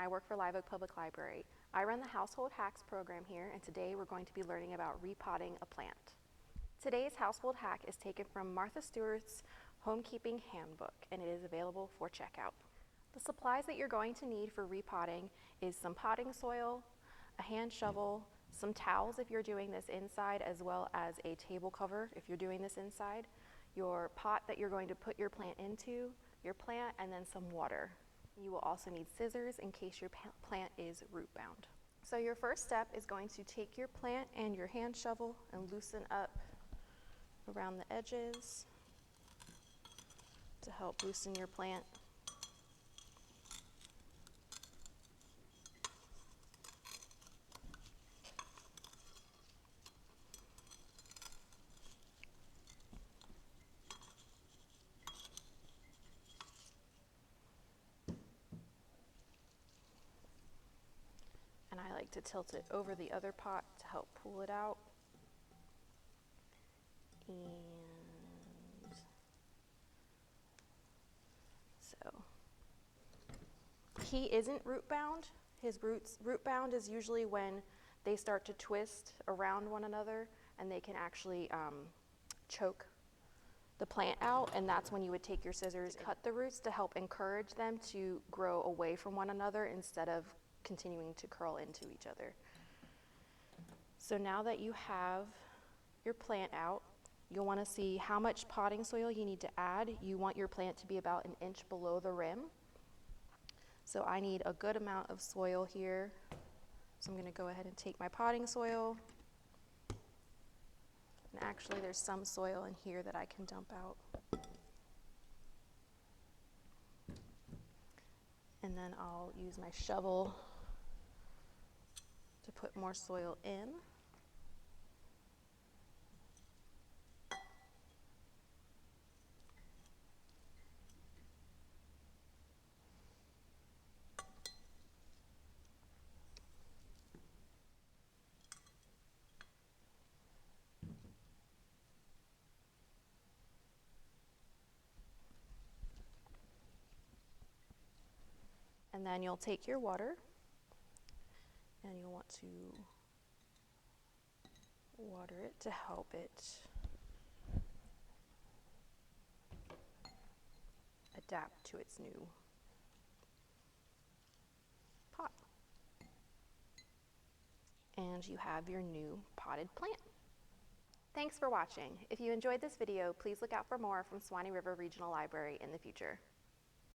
I work for Live Oak Public Library. I run the Household Hacks program here, and today we're going to be learning about repotting a plant. Today's household hack is taken from Martha Stewart's Homekeeping Handbook, and it is available for checkout. The supplies that you're going to need for repotting is some potting soil, a hand shovel, some towels if you're doing this inside, as well as a table cover if you're doing this inside, your pot that you're going to put your plant into, your plant, and then some water. You will also need scissors in case your plant is root bound. So your first step is going to take your plant and your hand shovel and loosen up around the edges to help loosen your plant. And I like to tilt it over the other pot to help pull it out. And so he isn't root bound. His root bound is usually when they start to twist around one another and they can actually choke the plant out, and that's when you would take your scissors, cut the roots to help encourage them to grow away from one another instead of continuing to curl into each other. So now that you have your plant out, you'll want to see how much potting soil you need to add. You want your plant to be about 1 inch below the rim. So I need a good amount of soil here. So I'm going to go ahead and take my potting soil. And actually there's some soil in here that I can dump out. And then I'll use my shovel to put more soil in. And then you'll take your water and you'll want to water it to help it adapt to its new pot. And you have your new potted plant. Thanks for watching. If you enjoyed this video, please look out for more from Suwannee River Regional Library in the future.